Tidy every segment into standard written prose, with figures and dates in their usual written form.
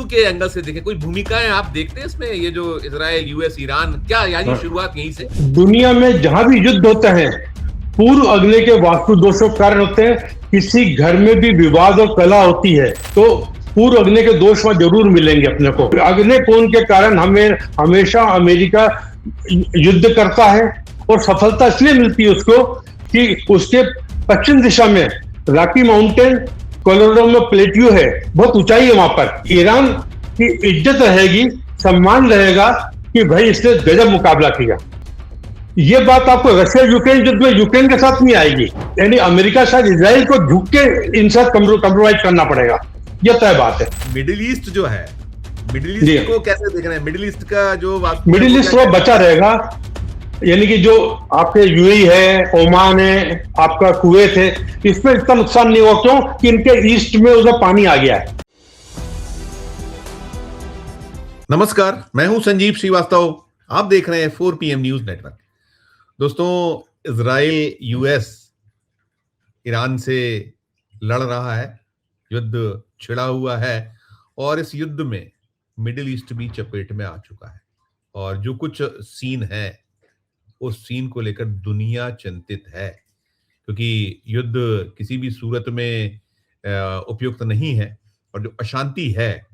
वास्तु के एंगल से देखें, कोई भूमिकाएं आप देखते हैं इसमें, ये जो इजराइल, यूएस, ईरान, क्या यानी शुरुआत यहीं से? दुनिया में जहां भी युद्ध होते हैं पूर्व अग्नि के वास्तु दोषों के कारण होते हैं। किसी घर में भी विवाद और कला होती है तो पूर्व अग्नि के दोष वहां जरूर मिलेंगे अपने को। अग्नि कोण के कारण हमें हमेशा अमेरिका युद्ध करता है और सफलता इसलिए मिलती है उसको कि उसके पश्चिम दिशा में रॉकी माउंटेन, कोलोराडो में प्लेट्यू है, बहुत ऊंचाई है वहां पर। ईरान की इज्जत रहेगी, सम्मान रहेगा कि भाई इसने गजब मुकाबला किया। ये बात आपको रशिया यूक्रेन युद्ध में यूक्रेन के साथ नहीं आएगी, यानी अमेरिका शायद इजराइल को झुक के इनसे कम्प्रोमाइज करना पड़ेगा, यह तय बात है। मिडिल ईस्ट जो है, मिडिल ईस्ट को कैसे देख रहे हैं? मिडिल ईस्ट का जो मिडिल ईस्ट वो बचा रहेगा, यानी कि जो आपके यूएई है, ओमान है, आपका कुवैत है, इसमें इतना नुकसान नहीं हुआ। क्यों कि इनके ईस्ट में उधर पानी आ गया है। नमस्कार, मैं हूं संजीव श्रीवास्तव, आप देख रहे हैं 4 PM न्यूज नेटवर्क। दोस्तों, इजराइल यूएस ईरान से लड़ रहा है, युद्ध छिड़ा हुआ है और इस युद्ध में मिडिल ईस्ट भी चपेट में आ चुका है और जो कुछ सीन है उस सीन को लेकर दुनिया चिंतित है, क्योंकि युद्ध किसी भी सूरत में उपयुक्त नहीं है और जो अशांति है,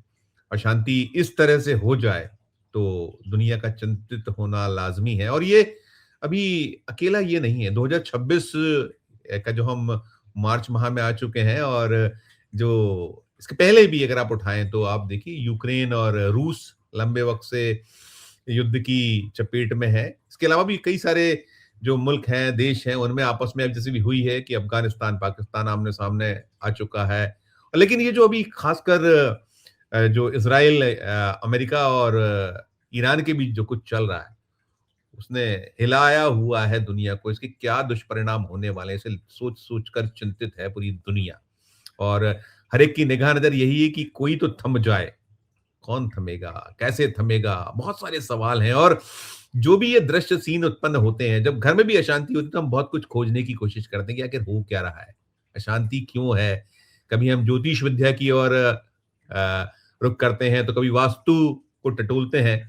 अशांति इस तरह से हो जाए तो दुनिया का चिंतित होना लाजमी है। और ये अभी अकेला ये नहीं है, 2026 का जो हम मार्च माह में आ चुके हैं और जो इसके पहले भी अगर आप उठाएं तो आप देखिए यूक्रेन और रूस लंबे वक्त से युद्ध की चपेट में है। इसके अलावा भी कई सारे जो मुल्क हैं, देश हैं, उनमें आपस में अब जैसे भी हुई है कि अफगानिस्तान, पाकिस्तान आमने सामने आ चुका है। लेकिन ये जो अभी खासकर जो इजराइल, अमेरिका और ईरान के बीच जो कुछ चल रहा है उसने हिलाया हुआ है दुनिया को। इसके क्या दुष्परिणाम होने वाले हैं इसे सोच सोच कर चिंतित है पूरी दुनिया और हर एक की निगाह नजर यही है कि कोई तो थम जाए। कौन थमेगा, कैसे थमेगा, बहुत सारे सवाल हैं। और जो भी ये दृश्य सीन उत्पन्न होते हैं, जब घर में भी अशांति होती है तो हम बहुत कुछ खोजने की कोशिश करते हैं कि आखिर हो क्या रहा है, अशांति क्यों है। कभी हम ज्योतिष विद्या की ओर रुख करते हैं तो कभी वास्तु को टटोलते हैं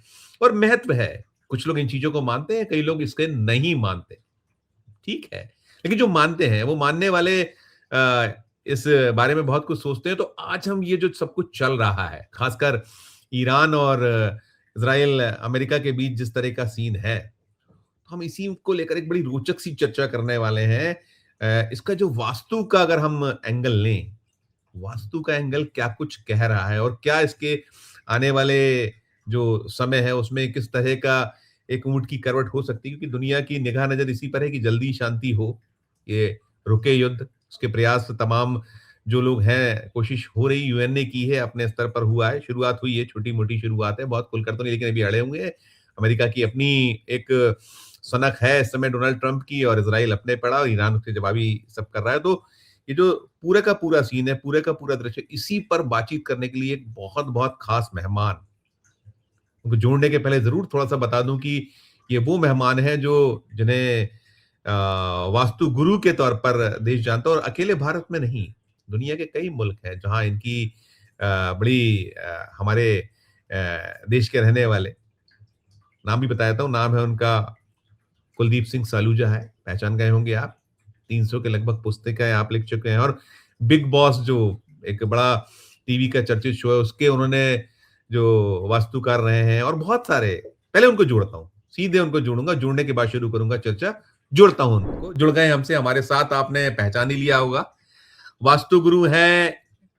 और महत्व है। कुछ लोग इन चीजों को मानते हैं, कई लोग इसके नहीं मानते, ठीक है। लेकिन जो मानते हैं, वो मानने वाले इस बारे में बहुत कुछ सोचते हैं। तो आज हम ये जो सब कुछ चल रहा है, खासकर ईरान और इजराइल, अमेरिका के बीच जिस तरह का सीन है, तो हम इसी को लेकर एक बड़ी रोचक सी चर्चा करने वाले हैं। इसका जो वास्तु का अगर हम एंगल लें, वास्तु का एंगल क्या कुछ कह रहा है और क्या इसके आने वाले जो समय है उसमें किस तरह का एक ऊंट की करवट हो सकती है, क्योंकि दुनिया की निगाह नजर इसी पर है कि जल्दी शांति हो, ये रुके युद्ध। उसके प्रयास तमाम जो लोग हैं, कोशिश हो रही, यूएन ने की है, अपने स्तर पर हुआ है, शुरुआत हुई है, छोटी मोटी शुरुआत है, बहुत खुलकर तो नहीं, लेकिन अभी अड़े हुए हैं। अमेरिका की अपनी एक सनक है इस समय डोनाल्ड ट्रंप की, और इजराइल अपने पड़ा और ईरान उसके जवाबी सब कर रहा है। तो ये जो पूरा का पूरा सीन है, पूरे का पूरा दृश्य, इसी पर बातचीत करने के लिए एक बहुत बहुत खास मेहमान, उनको जोड़ने के पहले जरूर थोड़ा सा बता दूं कि ये वो मेहमान है जो जिन्हें वास्तु गुरु के तौर पर देश जानता है। और अकेले भारत में नहीं, दुनिया के कई मुल्क हैं जहां इनकी बड़ी हमारे देश के रहने वाले, नाम भी बताया हूं, नाम है उनका कुलदीप सिंह सालूजा है, पहचान गए होंगे आप। 300 के लगभग पुस्तकें आप लिख चुके हैं और बिग बॉस जो एक बड़ा टीवी का चर्चित शो है उसके उन्होंने जो वास्तुकार रहे हैं और बहुत सारे। पहले उनको जोड़ता हूं, सीधे उनको जोड़ूंगा, जोड़ने के बाद शुरू करूंगा चर्चा। जोड़ता हूं उनको, जुड़ गए हमसे, हमारे साथ, आपने पहचान ही लिया होगा, वास्तु गुरु हैं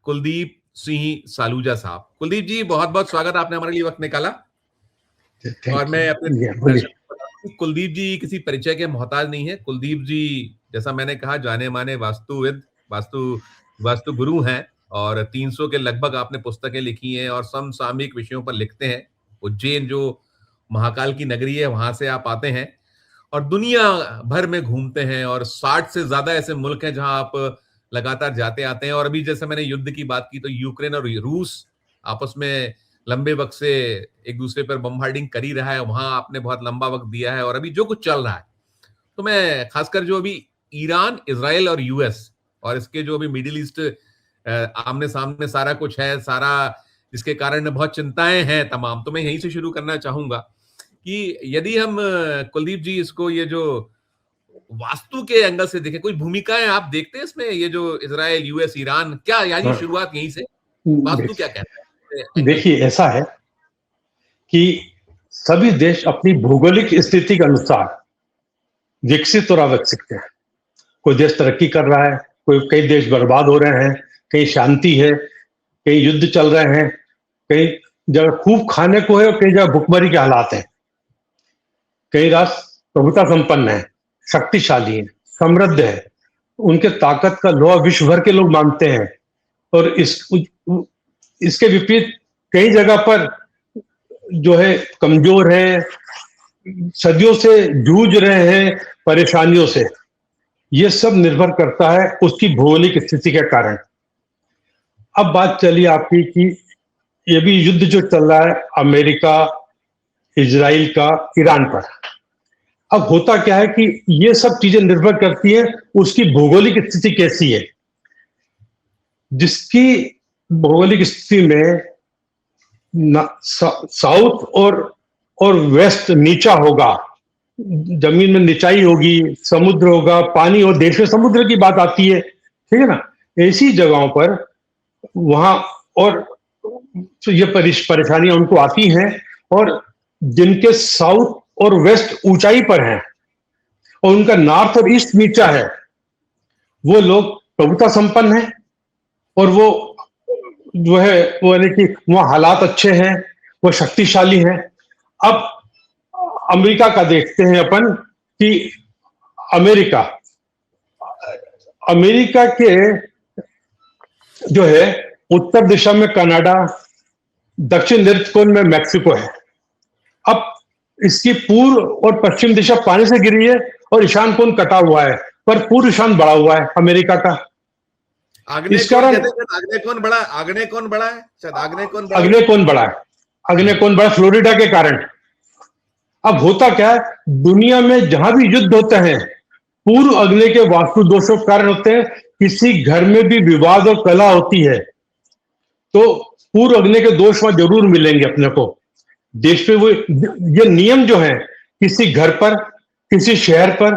कुलदीप सिंह सालूजा साहब। कुलदीप जी, बहुत बहुत स्वागत, आपने हमारे लिए वक्त निकाला। और मैं अपने दर्शकों को बता दूं कि कुलदीप जी किसी परिचय के मोहताज नहीं है। कुलदीप जी, जैसा मैंने कहा, जाने माने वास्तुविद, वास्तु गुरु हैं और 300 के लगभग आपने पुस्तकें लिखी हैं और समसामयिक विषयों पर लिखते हैं। उज्जैन जो महाकाल की नगरी है, वहां से आप आते हैं और दुनिया भर में घूमते हैं और 60 से ज्यादा ऐसे मुल्क हैं जहां आप लगातार जाते आते हैं। और अभी जैसे मैंने युद्ध की बात की तो यूक्रेन और रूस आपस में लंबे वक्त से एक दूसरे पर बम्बार्डिंग कर ही रहा है, वहां आपने बहुत लंबा वक्त दिया है। और अभी जो कुछ चल रहा है, तो मैं खासकर जो अभी ईरान, इजराइल और यूएस और इसके जो अभी मिडिल ईस्ट आमने सामने सारा कुछ है, सारा जिसके कारण बहुत चिंताएं हैं तमाम। तो मैं यहीं से शुरू करना चाहूंगा कि यदि हम कुलदीप जी इसको ये जो वास्तु के एंगल से देखें, कोई भूमिकाएं आप देखते हैं इसमें, ये जो इजराइल यूएस ईरान, क्या यानी हाँ, शुरुआत यहीं से, वास्तु क्या कहता है एंगल से? देखिए ऐसा है कि सभी देश अपनी भौगोलिक स्थिति के अनुसार विकसित और अविकसित हैं। कोई देश तरक्की कर रहा है, कई देश बर्बाद हो रहे हैं, कहीं शांति है, कहीं युद्ध चल रहे हैं, कई जगह खूब खाने को है और कई जगह भुखमरी के हालात हैं। कई राष्ट्र प्रभुता संपन्न है, शक्तिशाली है, समृद्ध है, उनके ताकत का लोहा विश्व भर के लोग मानते हैं। और इसके विपरीत कई जगह पर जो है कमजोर है, सदियों से जूझ रहे हैं परेशानियों से। ये सब निर्भर करता है उसकी भौगोलिक स्थिति के कारण। अब बात चली आपकी कि ये भी युद्ध जो चल रहा है अमेरिका इजराइल का ईरान पर। अब होता क्या है कि ये सब चीजें निर्भर करती है उसकी भौगोलिक स्थिति कैसी है। जिसकी भौगोलिक स्थिति में साउथ और वेस्ट नीचा होगा, जमीन में निचाई होगी, समुद्र होगा, पानी और देश में समुद्र की बात आती है, ठीक है ना। ऐसी जगहों पर वहां और तो ये परेशानियां उनको आती हैं। और जिनके साउथ और वेस्ट ऊंचाई पर हैं और उनका नॉर्थ और ईस्ट नीचा है, वो लोग प्रभुता संपन्न है और वो जो है वो यानी कि वहां हालात अच्छे हैं, वो शक्तिशाली हैं। अब अमेरिका का देखते हैं अपन कि अमेरिका के जो है उत्तर दिशा में कनाडा, दक्षिण ध्रुव में मैक्सिको है। अब इसकी पूर्व और पश्चिम दिशा पानी से घिरी है और ईशान कोण कटा हुआ है, पर पूर्व ईशान बढ़ा हुआ है अमेरिका का। इस कारण आग्नेय कोण बड़ा है, शायद आग्नेय कोण बड़ा फ्लोरिडा के कारण। अब होता क्या है, दुनिया में जहां भी युद्ध होते हैं पूर्व अग्नि के वास्तु दोषों के कारण होते हैं। किसी घर में भी विवाद और कला होती है तो पूर्व अग्नि के दोष वहां जरूर मिलेंगे अपने को। देश पे वो ये नियम जो है किसी घर पर, किसी शहर पर,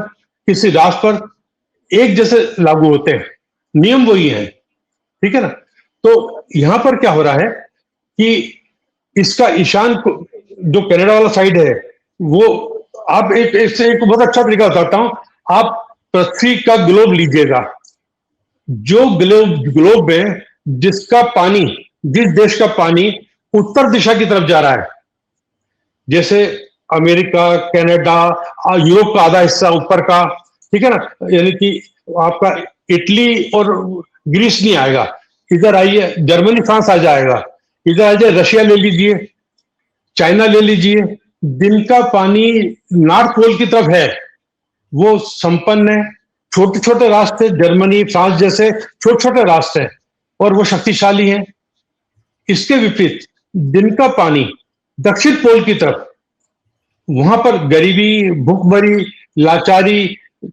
किसी राष्ट्र पर एक जैसे लागू होते हैं, नियम वही है, ठीक है ना। तो यहां पर क्या हो रहा है कि इसका ईशान जो कनाडा वाला साइड है वो, आप एक बहुत अच्छा तरीका बताता हूं। आप पृथ्वी का ग्लोब लीजिएगा, जो ग्लोब में जिसका पानी, जिस देश का पानी उत्तर दिशा की तरफ जा रहा है, जैसे अमेरिका, कनाडा, यूरोप का आधा हिस्सा ऊपर का, ठीक है ना, यानी कि आपका इटली और ग्रीस नहीं आएगा, इधर आइए जर्मनी फ्रांस आ जाएगा, इधर आ जाए रशिया ले लीजिए, चाइना ले लीजिए। जिनका पानी नॉर्थ पोल की तरफ है वो संपन्न है, छोटे छोटे राष्ट्र, जर्मनी फ्रांस जैसे छोटे छोटे राष्ट्र हैं और वो शक्तिशाली हैं। इसके विपरीत जिनका पानी दक्षिण पोल की तरफ, वहां पर गरीबी, भूखमरी, लाचारी,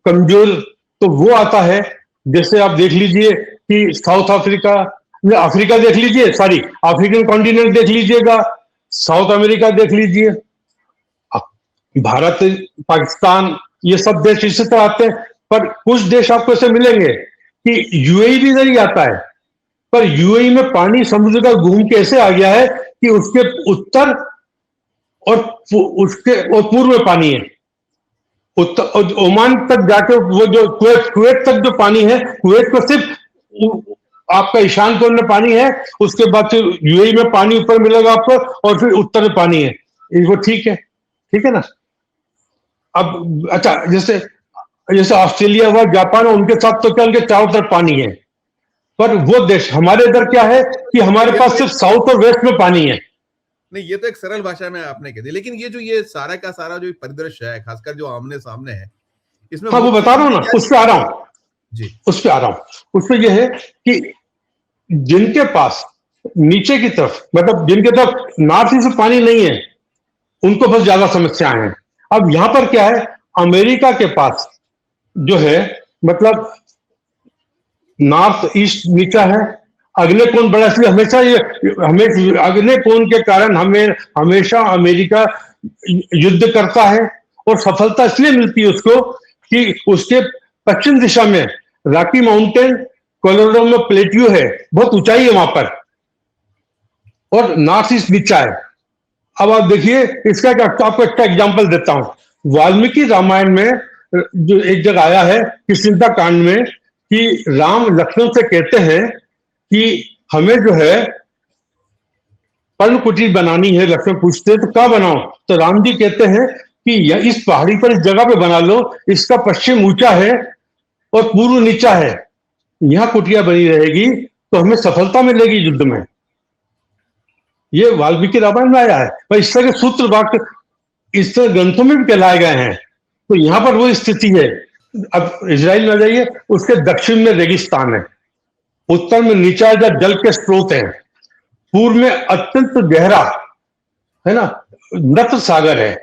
कमजोर तो वो आता है। जैसे आप देख लीजिए कि साउथ अफ्रीका देख लीजिए, सॉरी अफ्रीकन कॉन्टिनेंट देख लीजिएगा, साउथ अमेरिका देख लीजिए, भारत, पाकिस्तान, ये सब देश इसी तरह आते हैं। पर कुछ देश आपको ऐसे मिलेंगे कि यूएई भी इधर ही आता है, पर यूएई में पानी समुद्र का घूम के ऐसे आ गया है कि उसके उत्तर और पूर्व में पानी है। उत्तर ओमान तक जाके वो जो कुवैत तक जो पानी है, कुवैत को सिर्फ आपका ईशान कोण में पानी है, उसके बाद फिर यूएई में पानी ऊपर मिलेगा आपको और फिर उत्तर में पानी है। वो ठीक है ना। अब अच्छा, जैसे ऑस्ट्रेलिया हुआ, जापान, उनके साथ तो क्या उनके चारों तरफ पानी है, पर वो देश हमारे इधर क्या है कि हमारे पास सिर्फ साउथ और वेस्ट में पानी है। नहीं, ये तो एक सरल भाषा में आपने कह दी, लेकिन ये सारा का सारा जो परिदृश्य है, खासकर जो आमने सामने है, इसमें हाँ वो बता रहा हूं ना, उस पर आ रहा हूं। उस पर यह है कि जिनके पास नीचे की तरफ, मतलब जिनके तरफ नॉर्थ ईस्ट पानी नहीं है, उनको बस ज्यादा समस्याएं हैं। अब यहां पर क्या है, अमेरिका के पास जो है मतलब नॉर्थ ईस्ट नीचा है अग्नि कोण बढ़ा, इसलिए हमेशा अग्नि कोण के कारण हमें हमेशा अमेरिका युद्ध करता है। और सफलता इसलिए मिलती है उसको कि उसके पश्चिम दिशा में रॉकी माउंटेन, कोलोराडो में प्लेट्यू है, बहुत ऊंचाई है वहां पर, और नॉर्थ ईस्ट नीचा है। अब आप देखिए इसका आपको अच्छा एग्जांपल देता हूं। वाल्मीकि रामायण में जो एक जगह आया है किष्किंधा कांड में कि राम लक्ष्मण से कहते हैं कि हमें जो है पर्ण कुटीर बनानी है। लक्ष्मण पूछते हैं तो क्या बनाओ, तो राम जी कहते हैं कि इस पहाड़ी पर इस जगह पे बना लो, इसका पश्चिम ऊंचा है और पूर्व नीचा है, यहां कुटिया बनी रहेगी तो हमें सफलता मिलेगी युद्ध में। ये वाल्मीकि रामायण में आया है, पर इस तरह के सूत्र वाक्य इस तरह ग्रंथों में भी कहलाए गए हैं। तो यहां पर वो स्थिति है। अब इजराइल में आ जाइए, उसके दक्षिण में रेगिस्तान है, उत्तर में नीचा जल के स्रोत है, पूर्व में अत्यंत गहरा है ना नत सागर है,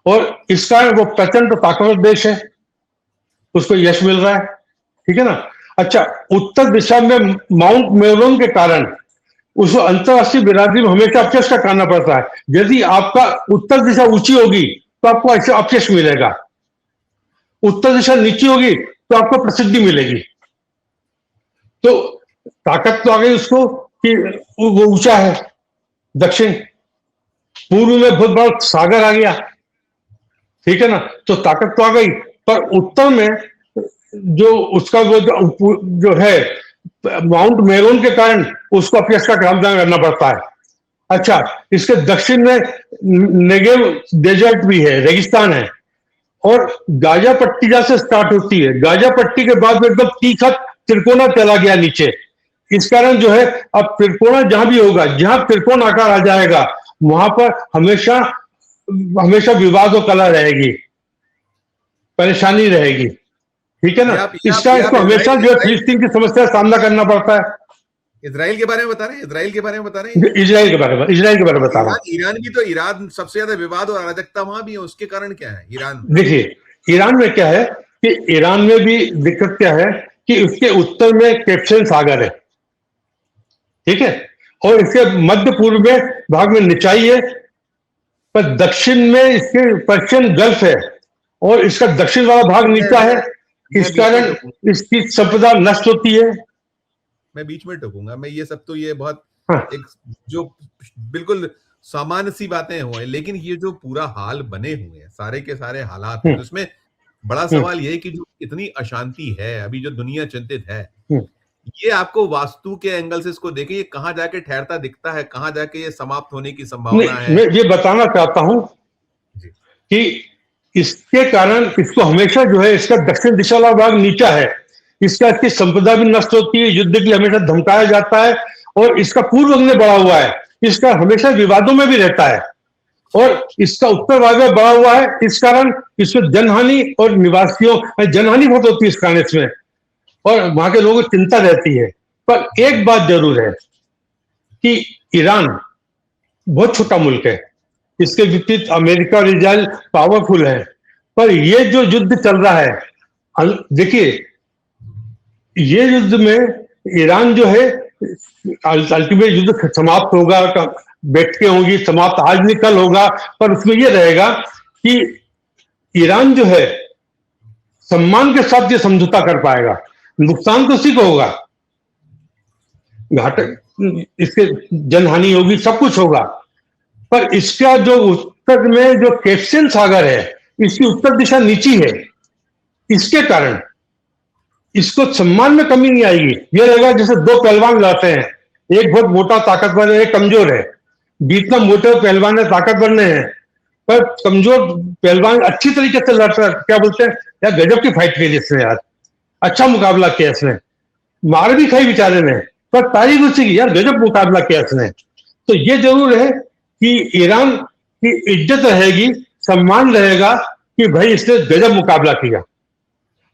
और इसका वो प्रचंड ताकतवर देश है, उसको यश मिल रहा है, ठीक है ना। अच्छा, उत्तर दिशा में माउंट मेरोन के कारण उसको अंतरराष्ट्रीय बिरादरी में हमेशा अपयश का करना पड़ता है। यदि आपका उत्तर दिशा ऊंची होगी तो आपको ऐसे अपयश मिलेगा, उत्तर दिशा नीची होगी तो आपको प्रसिद्धि मिलेगी। तो ताकत तो आ गई उसको कि वो ऊंचा है दक्षिण, पूर्व में बहुत बड़ा सागर आ गया, ठीक है ना, तो ताकत तो आ गई। पर उत्तर में जो उसका वो जो है माउंट मेरोन के कारण उसको अपयश का सामना करना पड़ता है। अच्छा, इसके दक्षिण में नेगेव डेजर्ट भी है, रेगिस्तान है, और गाजा पट्टी जहां से स्टार्ट होती है, गाजा पट्टी के बाद एकदम तीखा त्रिकोणा चला गया नीचे। इस कारण जो है अब त्रिकोणा जहां भी होगा, जहां त्रिकोण आकार आ जाएगा वहां पर हमेशा हमेशा विवाद और कला रहेगी, परेशानी रहेगी, ठीक है ना। इसको हमेशा जो है फिलिस्तीन की समस्या का सामना करना पड़ता है। इजराइल के बारे में बता रहे हैं, इजराइल के बारे में बता रहे हैं, इजराइल के बारे में बता रहा हूं। ईरान की तो ईरान सबसे ज्यादा विवाद और अराजकता वहां भी है, उसके कारण क्या है ईरान? देखिए ईरान में क्या है कि ईरान में भी दिक्कत क्या है कि उसके उत्तर में कैस्पियन सागर है, ठीक है, और इसके मध्य पूर्व में भाग में निचाई है, पर दक्षिण में इसके पर्शियन गल्फ है और इसका दक्षिण वाला भाग नीचा है। इस कारण इसकी संपदा नष्ट होती है। मैं बीच में टोकूंगा, मैं ये सब तो ये बहुत हाँ। एक जो बिल्कुल सामान्य सी बातें हुए, लेकिन ये जो पूरा हाल बने हुए हैं, सारे के सारे हालात, तो इसमें बड़ा सवाल ये है कि जो इतनी अशांति है अभी, जो दुनिया चिंतित है, ये आपको वास्तु के एंगल से इसको देखें, ये कहां जाके ठहरता दिखता है, कहां जाके ये समाप्त होने की संभावना है? मैं ये बताना चाहता हूं कि इसके कारण इसको हमेशा जो है इसका दक्षिण दिशा वाला भाग नीचा है, इसका इसकी संपदा भी नष्ट होती है, युद्ध के लिए हमेशा धमकाया जाता है, और इसका पूर्व अग्नि बढ़ा हुआ है, इसका हमेशा विवादों में भी रहता है, और इसका उत्तर भाग में बढ़ा हुआ है, इस कारण इसमें जनहानि और निवासियों जनहानि बहुत होती है इस कारण इसमें, और वहां के लोगों को चिंता रहती है। पर एक बात जरूर है कि ईरान बहुत छोटा मुल्क है, इसके विपरीत अमेरिका और इजराइल पावरफुल है, पर ये जो युद्ध चल रहा है, देखिए ये युद्ध में ईरान जो है अल्टीमेट युद्ध समाप्त होगा, बैठकें होंगी, समाप्त आज नहीं कल होगा, पर उसमें यह रहेगा कि ईरान जो है सम्मान के साथ ये समझौता कर पाएगा, नुकसान तो उसी को होगा, घाटे इसके जनहानि होगी, सब कुछ होगा, पर इसका जो उत्तर में जो कैस्पियन सागर है, इसकी उत्तर दिशा नीची है, इसके कारण इसको सम्मान में कमी नहीं आएगी। यह रहेगा जैसे दो पहलवान लड़ते हैं, एक बहुत मोटा ताकतवर है, एक कमजोर है, बीच में मोटे पहलवान है, ताकतवर नहीं है, पर कमजोर पहलवान अच्छी तरीके से लड़ता है, क्या बोलते हैं यार गजब की फाइट की इसने, यार अच्छा मुकाबला किया इसने, मार भी खाई बेचारे ने, पर तारीफ उसी की, यार गजब मुकाबला किया इसने। तो ये जरूर है कि ईरान की इज्जत रहेगी, सम्मान रहेगा कि भाई इसने गजब मुकाबला किया।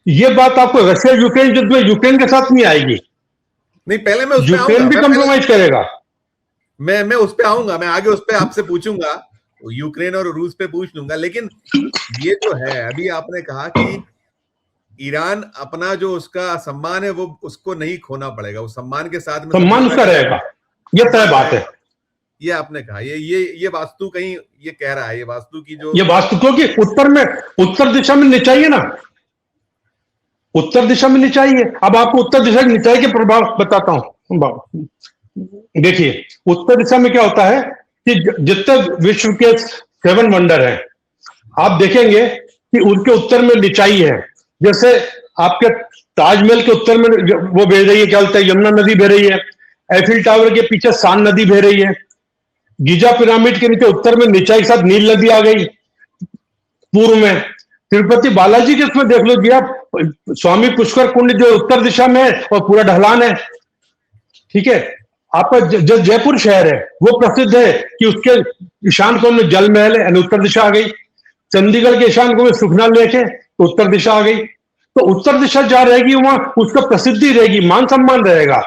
ये बात आपको रशिया यूक्रेन युद्ध में यूक्रेन के साथ नहीं आएगी, नहीं पहले मैं यूक्रेन भी कंप्रोमाइज करेगा। मैं उस पे आऊंगा, मैं आगे उस पे आपसे पूछूंगा, यूक्रेन और रूस पे पूछ लूंगा, लेकिन ये जो है अभी आपने कहा कि ईरान अपना जो उसका सम्मान है वो उसको नहीं खोना पड़ेगा, उस सम्मान के साथ में सम्मान उसका रहेगा, ये तय बात है। ये आपने कहा, ये वास्तु कहीं ये कह रहा है, ये वास्तु की जो ये वास्तु, क्योंकि उत्तर दिशा में निचाई है ना, उत्तर दिशा में निचाई है। अब आपको उत्तर दिशा की निचाई के प्रभाव बताता हूं। देखिए उत्तर दिशा में क्या होता है कि जितने विश्व के 7 वंडर हैं, आप देखेंगे कि उनके उत्तर में निचाई है। जैसे आपके ताजमहल के उत्तर में वो बह रही है, क्या बोलते हैं, यमुना नदी बह रही है। एफिल टावर के पीछे सान नदी बह रही है। गीजा पिरामिड के नीचे उत्तर में निचाई के साथ नील नदी आ गई। पूर्व में तिरुपति बालाजी के उसमें देख लो जी आप, स्वामी पुष्कर कुंड जो उत्तर दिशा में है और पूरा ढलान है। ठीक है, आपका जो जयपुर शहर है वो प्रसिद्ध है कि उसके ईशान कोण में जल महल है, उत्तर दिशा आ गई। चंडीगढ़ के ईशान कोण में सुखना लेक है, तो उत्तर दिशा आ गई। तो उत्तर दिशा जहां रहेगी वहां उसका प्रसिद्धि रहेगी, मान सम्मान रहेगा।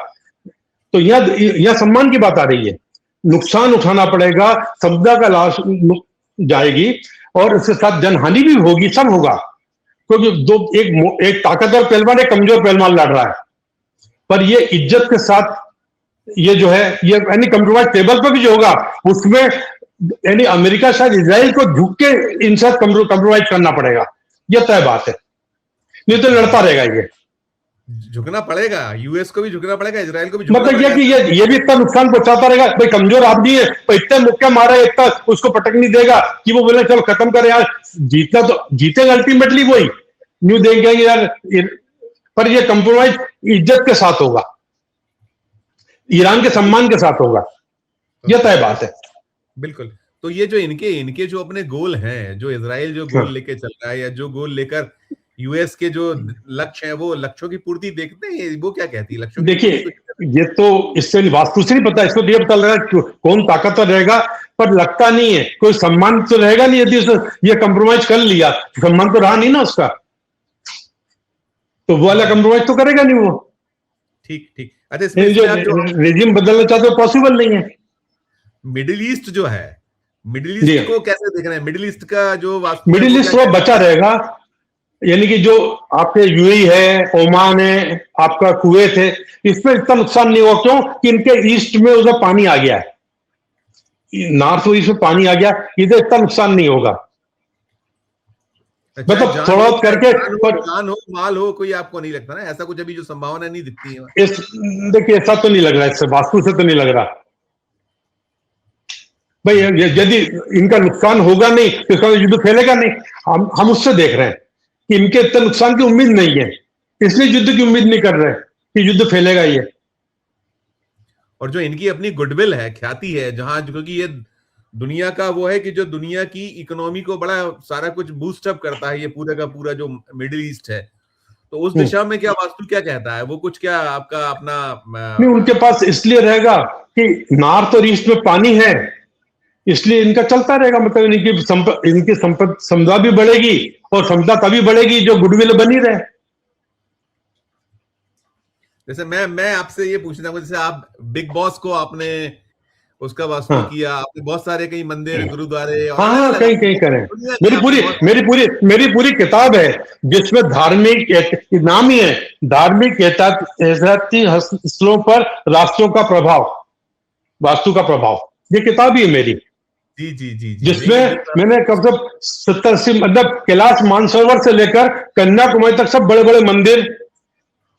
तो यह सम्मान की बात आ रही है। नुकसान उठाना पड़ेगा, संपदा का लाश जाएगी और उसके साथ जनहानि भी होगी, सब होगा। क्योंकि एक ताकतवर पहलवान एक कमजोर पहलवान लड़ रहा है, पर ये इज्जत के साथ ये जो है, ये यानी कंप्रोमाइज टेबल पर भी जो होगा उसमें यानी अमेरिका शायद इजराइल को झुक के इनसे कंप्रोमाइज करना पड़ेगा, यह तय बात है। नहीं तो लड़ता रहेगा, ये झुकना पड़ेगा, यूएस को भी झुकना पड़ेगा, इजराइल को भी झुकना मतलब पड़ेगा। ये भी इतना नुकसान पहुंचाता रहेगा। भाई कमजोर आदमी है, तो इतने मुक्के मारे, इतना उसको पटक नहीं देगा कि वो बोले चलो खत्म करें यार। जीतना तो जीतेगा अल्टीमेटली वही, न्यू देंगे यार, पर ये कंप्रोमाइज इज्जत के साथ होगा, ईरान के सम्मान के साथ होगा, यह तय बात है। बिल्कुल। तो ये जो इनके जो अपने गोल हैं, जो इजराइल जो गोल लेके चल रहा है, या जो गोल लेकर यूएस के जो लक्ष्य है, वो लक्ष्यों की पूर्ति देखते हैं, वो क्या कहती है लक्ष्यों की? देखिए ये तो इससे वास्तु से नहीं पता, इसको तो ये पता लगा कौन ताकतवर रहेगा, पर लगता नहीं है कोई सम्मान तो रहेगा नहीं। यदि ये कंप्रोमाइज कर लिया, सम्मान तो रहा नहीं ना उसका, तो वो वाला कंप्रोमाइज तो करेगा नहीं वो। ठीक ठीक। अच्छा, जो रेजिम बदलना चाहते हो पॉसिबल नहीं है। मिडिल ईस्ट जो है, मिडिल ईस्ट को कैसे देख रहे हैं? मिडिल ईस्ट का जो वास्तु, मिडिल ईस्ट वो बचा रहेगा, यानी कि जो आपके यूएई है, ओमान है, आपका कुवैत है, इसमें इतना नुकसान नहीं हुआ। क्यों कि इनके ईस्ट में उधर पानी आ गया है, नॉर्थ ईस्ट में पानी आ गया, इधर इतना नुकसान नहीं होगा। मतलब थोड़ा करके जान हो माल हो, कोई आपको नहीं लगता ना ऐसा कुछ अभी जो संभावना नहीं दिखती है? देखिए ऐसा तो नहीं लग रहा, इससे वास्तु से तो नहीं लग रहा भाई। यदि इनका नुकसान होगा नहीं तो इसका युद्ध फैलेगा नहीं। हम उससे देख रहे हैं कि इनके इतने नुकसान की उम्मीद नहीं है, इसलिए युद्ध की उम्मीद नहीं कर रहे कि युद्ध फैलेगा ये। और जो इनकी अपनी गुडविल है, ख्याति है, जहां क्योंकि ये दुनिया का वो है कि जो दुनिया की इकोनॉमी को बड़ा सारा कुछ बूस्ट अप करता है, ये पूरा का पूरा जो मिडिल ईस्ट है, तो उस दिशा में क्या वास्तु क्या कहता है? वो कुछ क्या आपका अपना नहीं, उनके पास इसलिए रहेगा कि नॉर्थ और ईस्ट में पानी है, इसलिए इनका चलता रहेगा। मतलब इनकी संपदा भी बढ़ेगी और संपदा तभी बढ़ेगी जो गुडविल बनी रहे। जैसे मैं आपसे ये पूछना चाहूंगा, जैसे आप बिग बॉस को आपने उसका वास्तु किया, आपने बहुत सारे कई मंदिर, गुरुद्वारे, हाँ कहीं करें। मेरी पूरी किताब है जिसमें धार्मिक नाम ही है, धार्मिक ऐतिहासिक स्थलों पर राष्ट्रों का प्रभाव, वास्तु का प्रभाव, ये किताब ही है मेरी। जी जी जी, जिसमें मैंने कब से 70-80 मतलब कैलाश मानसरोवर से लेकर कन्याकुमारी तक सब बड़े बड़े मंदिर,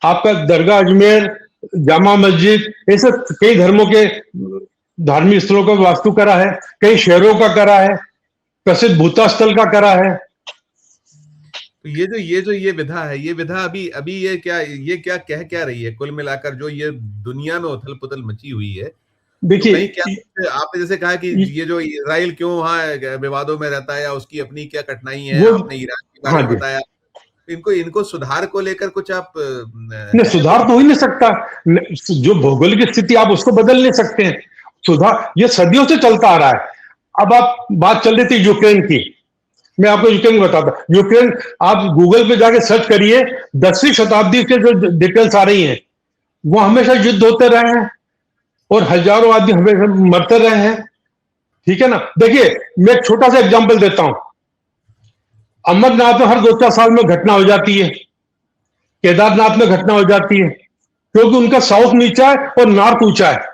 आपका दरगाह, अजमेर, जामा मस्जिद, ऐसे कई धर्मों के धार्मिक स्थलों का वास्तु करा है, कई शहरों का करा है, प्रसिद्ध भूता स्थल का करा है। तो ये विधा है, ये विधा अभी ये क्या कह क्या रही है कुल मिलाकर, जो ये दुनिया में उथल पुथल मची हुई है? देखिए तो आपने जैसे कहा कि ये जो इजराइल क्यों वहां विवादों में रहता है, उसकी अपनी क्या कठिनाई है, आपने ईरान के बारे में बताया। इनको सुधार को लेकर कुछ आप नहीं, सुधार तो हो ही नहीं सकता। जो भौगोलिक स्थिति आप उसको बदल नहीं सकते हैं। सुधार ये सदियों से चलता आ रहा है। अब आप बात चल रही थी यूक्रेन की, मैं आपको यूक्रेन बताता। यूक्रेन आप गूगल पे जाके सर्च करिए, 10वीं शताब्दी के जो डिटेल्स आ रही हैं, वो हमेशा युद्ध होते रहे हैं और हजारों आदमी हमेशा मरते रहे हैं। ठीक है ना। देखिए मैं एक छोटा सा एग्जांपल देता हूं। अमरनाथ में हर 2-4 साल में घटना हो जाती है, केदारनाथ में घटना हो जाती है, क्योंकि उनका साउथ नीचा है और नॉर्थ ऊंचा है।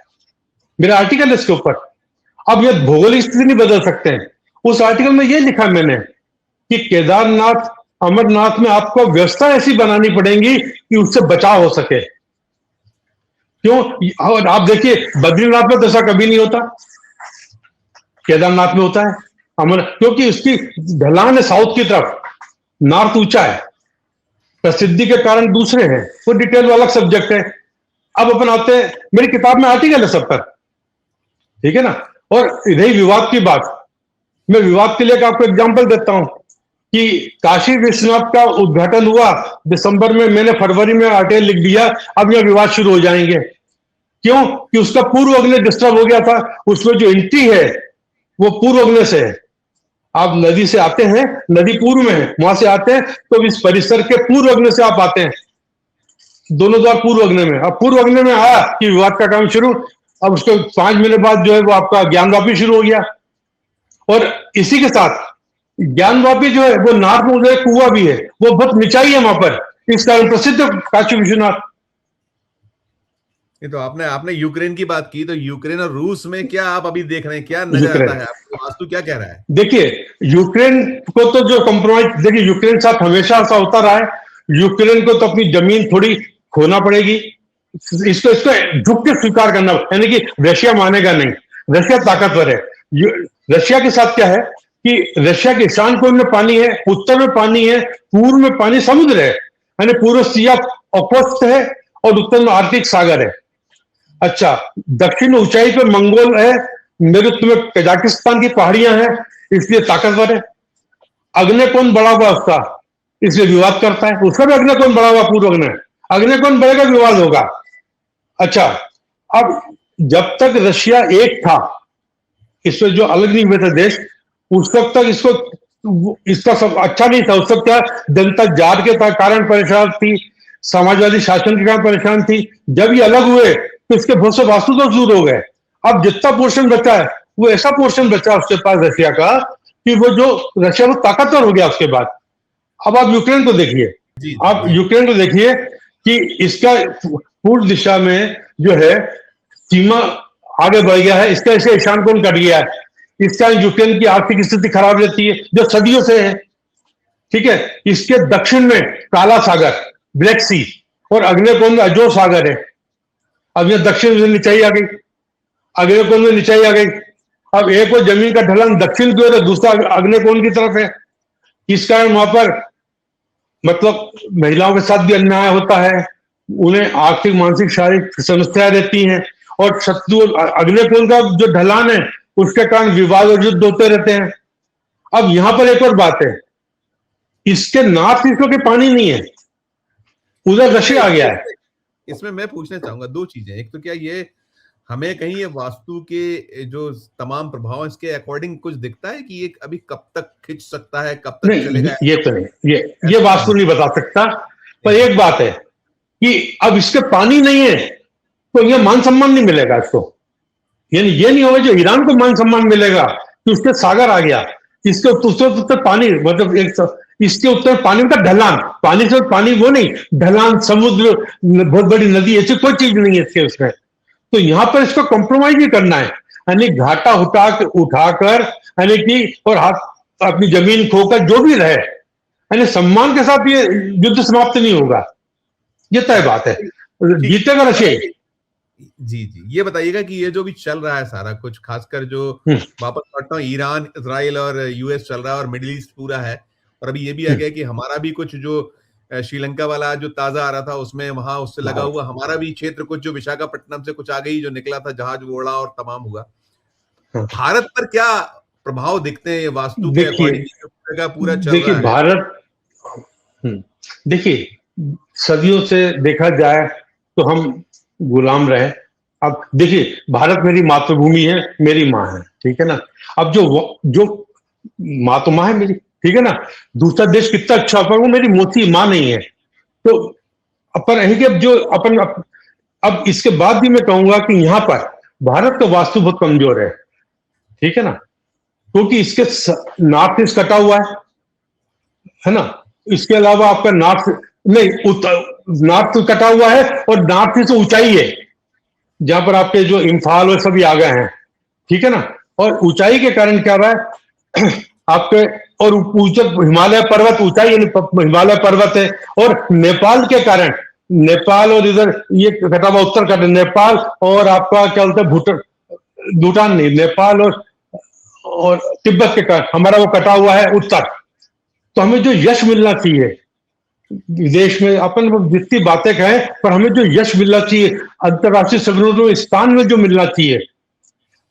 मेरा आर्टिकल है इसके ऊपर। अब ये भौगोलिक स्थिति नहीं बदल सकते हैं। उस आर्टिकल में ये लिखा मैंने कि केदारनाथ अमरनाथ में आपको व्यवस्था ऐसी बनानी पड़ेगी कि उससे बचाव हो सके। क्यों? और आप देखिए बद्रीनाथ में तो ऐसा कभी नहीं होता, केदारनाथ में होता है। अमर क्योंकि उसकी ढलान है साउथ की तरफ, नॉर्थ ऊंचा है, प्रसिद्धि के कारण दूसरे हैं, वो डिटेल अलग सब्जेक्ट है। अब अपन आते हैं, मेरी किताब में आर्टिकल है सब पर, ठीक है ना। और रही विवाद की बात, मैं विवाद के लिए आपको एग्जांपल देता हूं कि काशी विश्वनाथ का उद्घाटन हुआ दिसंबर में, मैंने फरवरी में आर्टिकल लिख दिया, अब यह विवाद शुरू हो जाएंगे। क्यों? कि उसका पूर्व अग्नि डिस्टर्ब हो गया था, उसमें जो एंट्री है वो पूर्व अग्नि से है। आप नदी से आते हैं, नदी पूर्व में है, वहां से आते हैं तो इस परिसर के पूर्व अग्नि से आप आते हैं, दोनों द्वार पूर्व अग्नि में। अब पूर्व अग्नि में आया कि विवाद का काम शुरू। अब उसके 5 महीने बाद जो है वो आपका ज्ञानवापी शुरू हो गया। और इसी के साथ ज्ञानवापी जो है वो नॉर्थ में एक कुआ भी है, वो बहुत निचाई है वहां पर, इस कारण प्रसिद्ध काशी विश्वनाथ। ये तो आपने आपने यूक्रेन की बात की, तो यूक्रेन और रूस में क्या आप अभी देख रहे हैं, क्या नजर यूक्रेन, आता है आपको, वास्तु क्या कह रहा है? देखिए यूक्रेन को तो जो कंप्रोमाइज, देखिए यूक्रेन साथ हमेशा ऐसा होता रहा है। यूक्रेन को तो अपनी जमीन थोड़ी खोना पड़ेगी, इसको इसको झुक के स्वीकार करना, यानी कि रशिया मानेगा नहीं, रशिया ताकतवर है। रशिया के साथ क्या है कि रशिया के ईशान कोण में पानी है, उत्तर में पानी है, पूर्व में पानी समुद्र है, यानी पूर्व सिया ओखोत्स्क है और उत्तर में आर्कटिक सागर है। अच्छा, दक्षिण ऊंचाई पे मंगोल है, नैऋत्य में कजाकिस्तान की पहाड़ियां हैं, इसलिए ताकतवर है। अग्निकोण बढ़ा हुआ उसका, इसलिए विवाद करता है। उसका भी अग्निकोण बढ़ा हुआ, पूर्व अग्नि, अग्निकोण बढ़ेगा विवाद होगा। अच्छा, अब जब तक रशिया एक था, इसमें जो अलग नहीं हुए थे देश, उस वक्त तक इसका सब अच्छा नहीं था। उस वक्त क्या, जनता जाट के कारण परेशान थी, समाजवादी शासन के कारण परेशान थी। जब ये अलग हुए तो इसके बहुत से वास्तु दोष दूर हो गए। अब जितना पोर्शन बचा है वो ऐसा पोर्शन बचा उसके पास रशिया का कि वो जो रशिया वो ताकतवर हो गया उसके बाद। अब आप यूक्रेन को देखिए, आप यूक्रेन को देखिए कि इसका पूर्व दिशा में जो है सीमा आगे बढ़ गया है, इसका ऐसे ईशान कोण कट गया है। इसका यूक्रेन की आर्थिक स्थिति खराब रहती है जो सदियों से है, ठीक है। इसके दक्षिण में काला सागर, ब्लैक सी, और अग्निकोण में अजोर सागर है। अब यह दक्षिण में निचाई आ गई, अग्निकोण में निचाई आ गई। अब एक और जमीन का ढलान दक्षिण की ओर है, दूसरा अग्निकोण की तरफ है। इस कारण वहां पर मतलब महिलाओं के साथ भी अन्याय होता है, उन्हें आर्थिक मानसिक शारीरिक समस्याएं रहती हैं, और शत्रु अग्निकोण का जो ढलान है उसके कारण विवाद और युद्ध होते रहते हैं। अब यहां पर एक और बात है, इसके नॉर्थ ईस्ट के पानी नहीं है, उधर रशिया आ गया है। इसमें मैं पूछना चाहूंगा दो चीजें। एक तो क्या ये हमें कहीं ये वास्तु के जो तमाम प्रभाव इसके अकॉर्डिंग कुछ दिखता है कि ये अभी कब तक खिंच सकता है, कब तक चलेगा? ये तो नहीं, ये वास्तु नहीं बता सकता। पर एक बात है कि अब इसके पानी नहीं है तो ये मान सम्मान नहीं मिलेगा इसको। यानी ये नहीं होगा जो ईरान को मान सम्मान मिलेगा कि उसके सागर आ गया, इसके उत्तर पानी, मतलब एक इसके उत्तर पानी का ढलान, पानी से पानी वो नहीं, ढलान, समुद्र, बहुत बड़ी नदी, ऐसी कोई चीज नहीं है इसके उसमें। तो यहां पर इसको कॉम्प्रोमाइज भी करना है, यानी घाटा उठाकर, यानी कि और हाथ अपनी जमीन खोकर जो भी रहे, यानी सम्मान के साथ ये युद्ध समाप्त नहीं होगा, ये तय बात है। जीतेगा रशिया। जी जी, ये बताइएगा कि ये जो भी चल रहा है सारा कुछ, खासकर जो वापस लौटता हूँ, ईरान, इजराइल और यूएस चल रहा है और मिडिल ईस्ट पूरा है, और अभी ये भी आ गया कि हमारा भी कुछ जो श्रीलंका वाला जो ताजा आ रहा था उसमें वहां उससे लगा हुआ हमारा भी क्षेत्र कुछ जो विशाखापट्टनम से कुछ आ गई, जो निकला था जहाज वो उड़ा और तमाम हुआ। भारत पर क्या प्रभाव दिखते हैं वास्तु के अकॉर्डिंग पूरा चल रहा है? देखिए भारत, देखिए सदियों से देखा जाए तो हम गुलाम रहे। अब देखिए भारत मेरी मातृभूमि है, मेरी माँ है, ठीक है ना। अब जो माँ तो माँ है मेरी, ठीक है ना। दूसरा देश कितना अच्छा, पर वो मेरी मोती माँ नहीं है। तो अपन यही कि जो अपन अब इसके बाद भी मैं कहूंगा कि यहाँ पर भारत का वास्तु बहुत कमजोर है, ठीक है ना, क्योंकि इसके नॉर्थ ईस्ट कटा हुआ है ना। इसके अलावा आपका नॉर्थ नहीं, नॉर्थ कटा हुआ है और नॉर्थ ईस्ट ऊंचाई है, जहां पर आपके जो इम्फाल और सभी आ गए हैं, ठीक है ना। और ऊंचाई के कारण क्या रहा है आपके, और ऊंचे हिमालय पर्वत, ऊंचाई हिमालय पर्वत है, और नेपाल के कारण, नेपाल और इधर ये कटा हुआ उत्तर कटा, नेपाल और आपका क्या बोलते हैं भूटान, भूटान नहीं, नेपाल और तिब्बत के कारण हमारा वो कटा हुआ है उत्तर। तो हमें जो यश मिलना चाहिए विदेश में, अपन जितनी बातें कहें, पर हमें जो यश मिलना चाहिए अंतर्राष्ट्रीय संगठनों स्थान में जो मिलना चाहिए,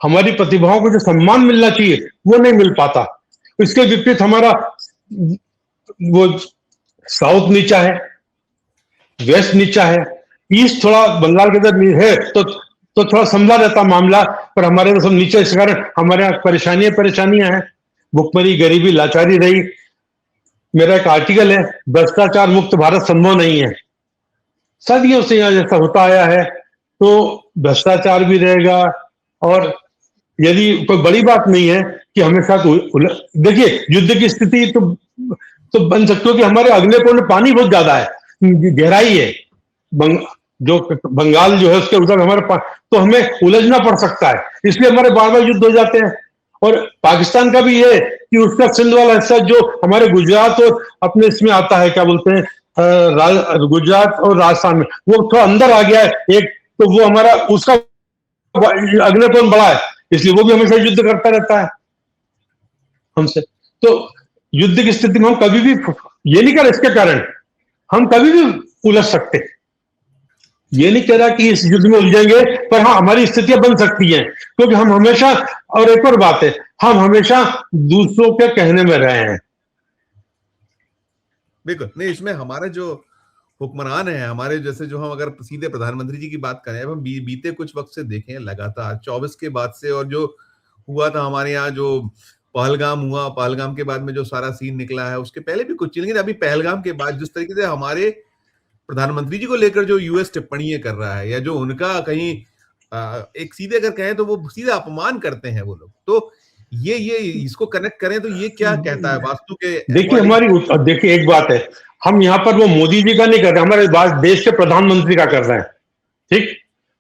हमारी प्रतिभाओं को जो सम्मान मिलना चाहिए, वो नहीं मिल पाता। इसके विपरीत हमारा वो साउथ नीचा है, वेस्ट नीचा है, ईस्ट थोड़ा बंगाल के अंदर है तो थोड़ा संभला रहता मामला, पर हमारे में सब नीचे, इस कारण हमारे यहाँ परेशानियां हैं, भुखमरी, गरीबी, लाचारी रही। मेरा एक आर्टिकल है, भ्रष्टाचार मुक्त भारत संभव नहीं है। सदियों से यहाँ जैसा होता आया है, तो भ्रष्टाचार भी रहेगा, और यदि कोई बड़ी बात नहीं है कि हमेशा देखिए युद्ध की स्थिति तो बन सकती है कि हमारे अगले कोने पानी बहुत ज्यादा है, गहराई है, जो बंगाल जो है उसके उधर हमारे तो हमें उलझना पड़ सकता है, इसलिए हमारे बार बार युद्ध हो जाते हैं। और पाकिस्तान का भी ये कि उसका सिंध वाला हिस्सा जो हमारे गुजरात और अपने इसमें आता है, क्या बोलते हैं, गुजरात और राजस्थान में, वो थोड़ा अंदर आ गया है एक, तो वो हमारा उसका अगले कौन बड़ा है, इसलिए वो भी हमेशा युद्ध करता रहता है हमसे। तो युद्ध की स्थिति में हम कभी भी ये नहीं कर, इसके कारण हम कभी भी उलझ सकते, ये नहीं कह रहा कि इस युद्ध में उलझेंगे, पर हाँ हमारी स्थितियां बन सकती हैं, क्योंकि हम हमेशा, और एक और बात है, हम हमेशा दूसरों के कहने में रहे हैं। बिल्कुल नहीं, इसमें हमारे जो हुक्मरान है, हमारे जैसे, जो हम अगर सीधे प्रधानमंत्री जी की बात करें, अब हम बीते कुछ वक्त से देखें लगातार 24 के बाद से, और जो हुआ था हमारे यहाँ, जो पहलगाम हुआ, पहलगाम के बाद में जो सारा सीन निकला है, उसके पहले भी कुछ, लेकिन अभी पहलगाम के बाद जिस तरीके से हमारे प्रधानमंत्री जी को लेकर जो यूएस टिप्पणियां कर रहा है, या जो उनका कहीं एक सीधे अगर कहें तो वो सीधा अपमान करते हैं वो लोग, तो ये इसको कनेक्ट करें तो ये क्या कहता है वास्तु के? देखिए देखिए एक बात है, हम यहाँ पर वो मोदी जी का नहीं कर रहे, हमारे देश के प्रधानमंत्री का कर रहे हैं, ठीक।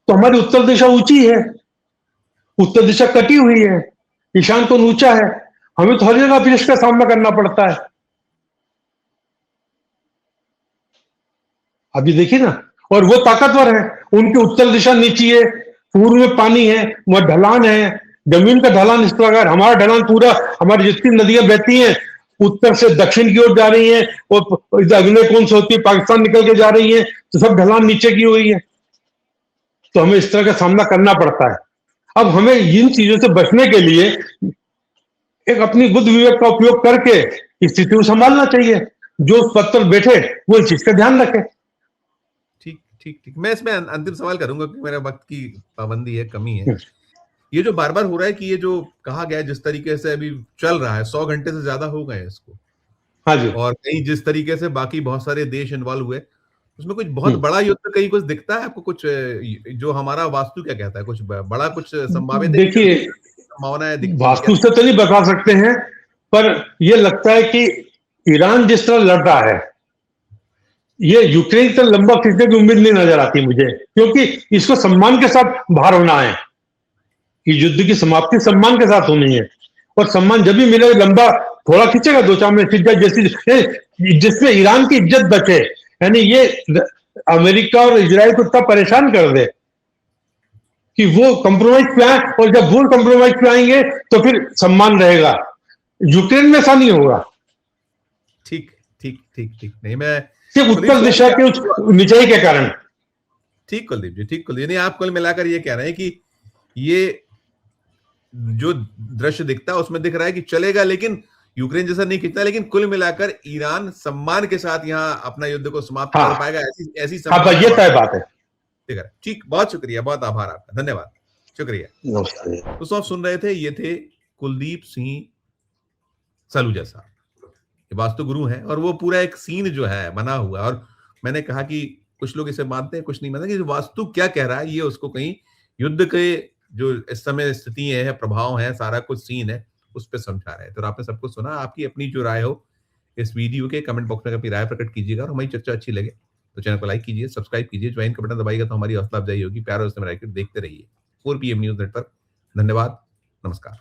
तो हमारी उत्तर दिशा ऊंची है, उत्तर दिशा कटी हुई है, ईशान को ऊंचा है, हमें तो हर जगह विपक्ष का सामना करना पड़ता है। अभी देखिए ना, और वो ताकतवर है, उनकी उत्तर दिशा नीची है, पूर्व में पानी है, वह ढलान है, जमीन का ढलान इस प्रकार, हमारा ढलान पूरा, हमारी जितनी नदियां बहती हैं उत्तर से दक्षिण की ओर जा रही हैं, और अगले कौन से होती है, पाकिस्तान निकल के जा रही है, तो सब ढलान नीचे की हुई है, तो हमें इस तरह का सामना करना पड़ता है। अब हमें इन चीजों से बचने के लिए एक अपनी बुद्धि विवेक का उपयोग करके स्थिति को संभालना चाहिए, जो उस पद पर बैठे वो इस चीज का ध्यान रखे। ठीक ठीक ठीक, मैं इसमें अंतिम सवाल करूंगा क्योंकि मेरा वक्त की पाबंदी है, कमी है। ये जो बार बार हो रहा है कि ये जो कहा गया है, जिस तरीके से अभी चल रहा है, 100 घंटे से ज्यादा हो गए इसको, हाँ जी, और कहीं जिस तरीके से बाकी बहुत सारे देश इन्वॉल्व हुए, उसमें कुछ बहुत बड़ा युद्ध कहीं कुछ दिखता है आपको? कुछ जो हमारा वास्तु क्या कहता है, कुछ बड़ा कुछ संभावित देखिए संभावना है? वास्तु से तो नहीं बता सकते हैं, पर यह लगता है कि ईरान जिस तरह लड़ रहा है, ये यूक्रेन से लंबा खींचने की उम्मीद नहीं नजर आती मुझे, क्योंकि इसको सम्मान के साथ बाहर होना है, कि युद्ध की समाप्ति सम्मान के साथ होनी है, और सम्मान जब भी मिलेगा, लंबा थोड़ा खींचेगा, 2-4 में खींच जाए, जैसी जिसमें ईरान की इज्जत बचे, यानी ये अमेरिका और इजराइल को इतना परेशान कर दे कि वो कंप्रोमाइज पे आए, और जब वो कंप्रोमाइज पे आएंगे तो फिर सम्मान रहेगा। यूक्रेन में ऐसा नहीं होगा। ठीक ठीक ठीक ठीक, नहीं मैं सिर्फ उत्तर दिशा के ऊंचाई के कारण। ठीक कुलदीप जी, ठीक कुलदीप, नहीं आप कुल मिलाकर ये कह रहे हैं कि ये जो दृश्य दिखता है उसमें दिख रहा है कि चलेगा, लेकिन यूक्रेन जैसा नहीं खींचता, लेकिन कुल मिलाकर ईरान सम्मान के साथ यहाँ अपना युद्ध को समाप्त कर पाएगा, ऐसी ये तय बात है। ठीक, बहुत शुक्रिया, बहुत आभार आपका, धन्यवाद, शुक्रिया। तो आप सुन रहे थे, ये थे कुलदीप सिंह सलूजा साहब, वास्तु गुरु हैं, और वो पूरा एक सीन जो है बना हुआ, और मैंने कहा कि कुछ लोग इसे मानते हैं, कुछ नहीं मानते, कि वास्तु क्या कह रहा है ये उसको कहीं युद्ध के जो इस समय स्थिति है, प्रभाव है, सारा कुछ सीन है, उस पर समझा रहे हैं। तो आपने सब कुछ सुना, आपकी अपनी जो राय हो इस वीडियो के कमेंट बॉक्स में अपनी राय प्रकट कीजिएगा, और हमारी चर्चा अच्छी लगे तो चैनल को लाइक कीजिए, सब्सक्राइब कीजिए, ज्वाइन का बटन दबाइएगा तो हमारी हौसला अफजाई होगी। प्यार और स्नेह देखते रहिए 4 PM न्यूज नेटवर्क। धन्यवाद, नमस्कार।